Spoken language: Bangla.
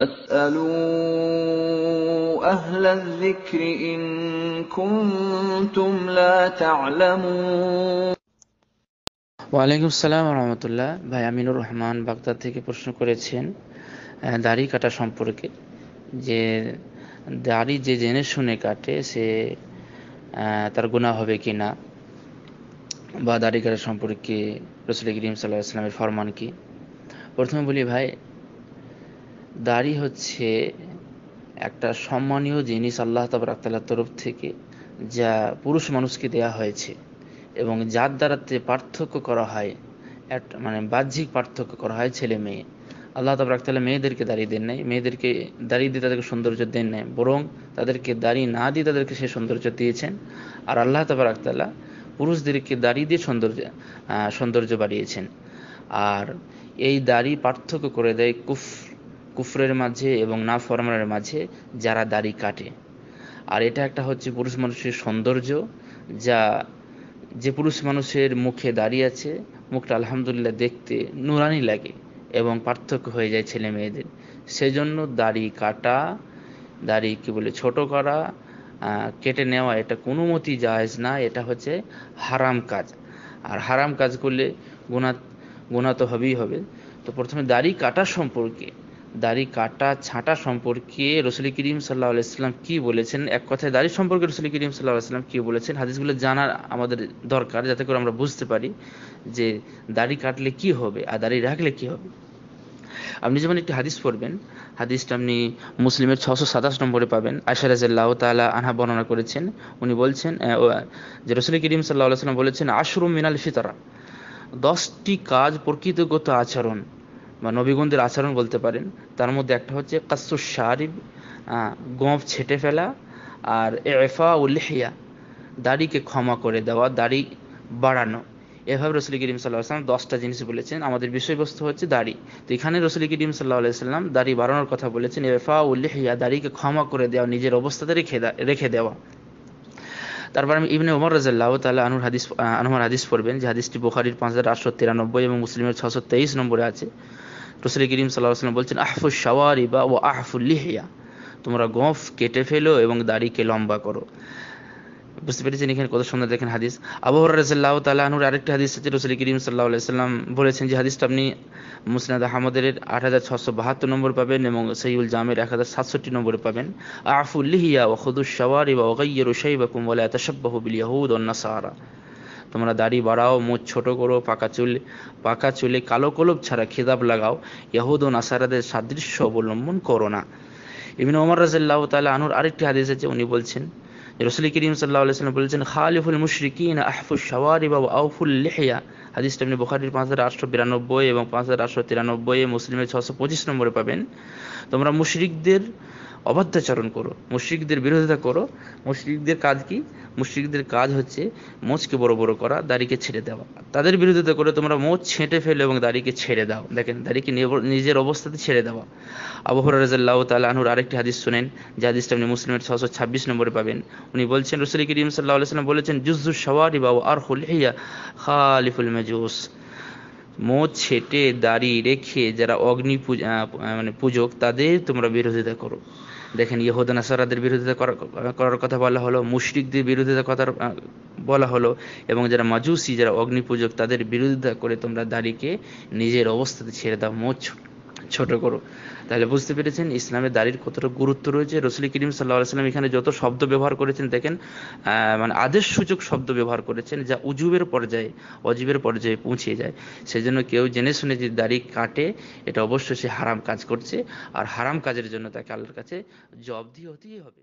فاسألوا أهل الذكر إن كنتم لا تعلمون। ওয়ালাইকুম আসসালাম রহমতুল্লাহ। ভাই আমিনুর রহমান বাগদাদ থেকে প্রশ্ন করেছেন দাড়ি কাটা সম্পর্কে, যে দাড়ি যে জেনে শুনে কাটে সে তার গুনাহ হবে কি না, বা দাড়ি কাটা সম্পর্কে রাসূল করিম সাল্লাল্লাহু আলাইহি ওয়াসাল্লামের ফরমান কি। প্রথমে বলি ভাই, দাড়ি হচ্ছে একটা সম্মানীয় জিনিস আল্লাহ তাবারক তাআলার তরফ থেকে, যা পুরুষ মানুষকে দেয়া হয়েছে এবং যার দ্বারাতে পার্থক্য করা হয়, মানে বাহ্যিক পার্থক্য করা হয় ছেলে মেয়ে। আল্লাহ তাবারক তাআলা মেয়েদেরকে দাড়ি দেন নাই, মেয়েদেরকে দাড়ি দিয়ে তাদেরকে সৌন্দর্য দেন নাই, বরং তাদেরকে দাড়ি না দিয়ে তাদেরকে সে সৌন্দর্য দিয়েছেন। আর আল্লাহ তাবারক তাআলা পুরুষদেরকে দাড়ি দিয়ে সৌন্দর্য বাড়িয়েছেন। আর এই দাড়ি পার্থক্য করে দেয় কুফরের মাঝে এবং নাফরমানের মাঝে যারা দাড়ি কাটে। আর এটা একটা হচ্ছে পুরুষ মানুষের সৌন্দর্য, যা যে পুরুষ মানুষের মুখে দাড়ি আছে, মুখটা আলহামদুলিল্লাহ দেখতে নুরানি লাগে এবং পার্থক্য হয়ে যায় ছেলে মেয়েদের। সেজন্য দাড়ি কাটা, দাড়ি কি বলে ছোট করা, কেটে নেওয়া, এটা কোনো মতেই জায়েজ না। এটা হচ্ছে হারাম কাজ। আর হারাম কাজ করলে গুনাহ গুনাহ তো হবেই হবে। তো প্রথমে দাড়ি কাটা সম্পর্কে, দাড়ি কাটা ছাঁটা সম্পর্কে রাসূল করিম সাল্লাল্লাহু আলাইহি ওয়াসাল্লাম কি বলেছেন, এক কথায় দাড়ি সম্পর্কে রাসূল করিম সাল্লাল্লাহু আলাইহি ওয়াসাল্লাম কি বলেছেন, হাদিসগুলো জানার আমাদের দরকার, যাতে করে আমরা বুঝতে পারি যে দাড়ি কাটলে কি হবে আর দাড়ি রাখলে কি হবে। আপনি যেমন একটি হাদিস পড়বেন, হাদিসটা আপনি মুসলিমের 627 নম্বরে পাবেন। আয়েশা রাদিয়াল্লাহু তাআলা আনহা বর্ণনা করেছেন, উনি বলছেন যে রাসূল করিম সাল্লাল্লাহু আলাইহি ওয়াসাল্লাম বলেছেন, আশরুম মিনাল ফিতরা, 10টি কাজ প্রকৃতিগত আচরণ বা নবীগণদের আচরণ বলতে পারেন। তার মধ্যে একটা হচ্ছে কাসসুশ শারিব, গোঁফ ছেঁটে ফেলা, আর ইফাউল লিহিয়া, দাড়িকে ক্ষমা করে দেওয়া, দাড়ি বাড়ানো। এভাবে রাসূল করিম সাল্লাল্লাহু আলাইহি ওয়াসাল্লাম 10টা জিনিস বলেছেন। আমাদের বিষয়বস্তু হচ্ছে দাড়ি। তো এখানে রাসূল করিম সাল্লাল্লাহু আলাইহি ওয়াসাল্লাম দাড়ি বাড়ানোর কথা বলেছেন, ইফাউল লিহিয়া, দাড়িকে ক্ষমা করে দেওয়া, নিজের অবস্থাতে রেখে দেওয়া। তারপর আমি ইবনে ওমর রাদিয়াল্লাহু তাআলা আনহুর হাদিস পড়বেন, যে হাদিসটি বুখারীর 5893 এবং মুসলিমের 623 নম্বরে আছে। রাসূল করিম সাল্লাল্লাহু আলাইহি ওয়াসাল্লাম বলছেন, আহফুশ শাওয়ারিবা ওয়া আহফুল লিহিয়া, তোমরা গোঁফ কেটে ফেলো এবং দাড়িকে লম্বা করো। বুঝতে পেরেছেন এখানে কত সুন্দর দেখেন হাদিস। আবু হুরায়রা রাদিয়াল্লাহু তাআলা আনহুর আরেকটি হাদিস আছে, রাসূল করিম সাল্লাল্লাহু আলাইহি ওয়াসাল্লাম বলেছেন, যে হাদিসটা আপনি মুসনাদ আহমদের 8672 নম্বর পাবেন এবং সহিহুল জামির 1067 নম্বরে পাবেন। আফুল লিহিয়া ওয়া খুদুশ শাওয়ারিব ওয়া গায়্যিরু শাইবাকুম ওয়া লা তাশাব্বাহু বিল ইয়াহুদ ওয়ান নাসারা, তোমরা দাড়ি বাড়াও, মুখ ছোট করো, পাকা চুলে কালো কলব ছাড়া খিতাব লাগাও, ইহুদ ও নাসারাদের সাদৃশ্য অবলম্বন করো না। ইবনে ওমর রাদিয়াল্লাহু তাআলা আনহুর আরেকটি হাদিস আছে, উনি বলছেন, রাসূল করিম সাল্লাল্লাহু আলাইহি ওয়াসাল্লাম বলেছেন, খালিফুল মুশরিকিন আহফুশ শাওয়ারিব ওয়া আউফুল লিহিয়া। হাদিসটা আপনি বুখারীর 5892 এবং 5893, মুসলিমের 625 নম্বরে পাবেন। তোমরা মুশরিকদের অবাধ্যাচরণ করো, মুশরিকদের বিরোধিতা করো। মুশরিকদের কাজ কি? মুশরিকদের কাজ হচ্ছে মোচকে বড় বড় করা, দাড়িকে ছেড়ে দেওয়া। তাদের বিরোধিতা করে তোমরা মোচ ছেঁটে ফেলো এবং দাড়িকে ছেড়ে দাও। দেখেন, দাড়িকে নিজের অবস্থাতে ছেড়ে দেওয়া। আবু হুরায়রা রাদিয়াল্লাহু তাআলা আনহুর আরেকটি হাদিস শুনেন, যে হাদিসটা আপনি মুসলিমের 626 নম্বরে পাবেন। উনি বলছেন, রাসূল করিম সাল্লাল্লাহু আলাইহি ওয়াসাল্লাম বলেছেন, জুজ্জুশ শাওয়ারিবা ওয়া আরহুল লিহিয়া খালিফুল মাজুস, মোচ ছেটে দাড়ি রেখে যারা অগ্নি মানে পূজক, তাদের তোমরা বিরোধিতা করো। দেখেন, ইহুদ নাসারাদের বিরোধিতা করার কথা বলা হলো, মুশরিকদের বিরোধিতা কথা বলা হলো, এবং যারা মাজুসি, যারা অগ্নি পূজক, তাদের বিরোধিতা করে তোমরা দাড়িকে নিজের অবস্থাতে ছেড়ে দাও, মোচ ছোট করো। তাহলে বুঝতে পেরেছেন ইসলামের দাড়ির কতটা গুরুত্ব রয়েছে। রাসূল করিম সাল্লাল্লাহু আলাইহি ওয়াসাল্লাম এখানে যত শব্দ ব্যবহার করেছেন, দেখেন মানে আদেশসূচক শব্দ ব্যবহার করেছেন, যা অজীবের পর্যায়ে পৌঁছে যায়। সেজন্য কেউ জেনে শুনে যে দাড়ি কাটে, এটা অবশ্যই সে হারাম কাজ করছে, আর হারাম কাজের জন্য তাকে আল্লাহর কাছে জবাবদিহি হতেই হবে।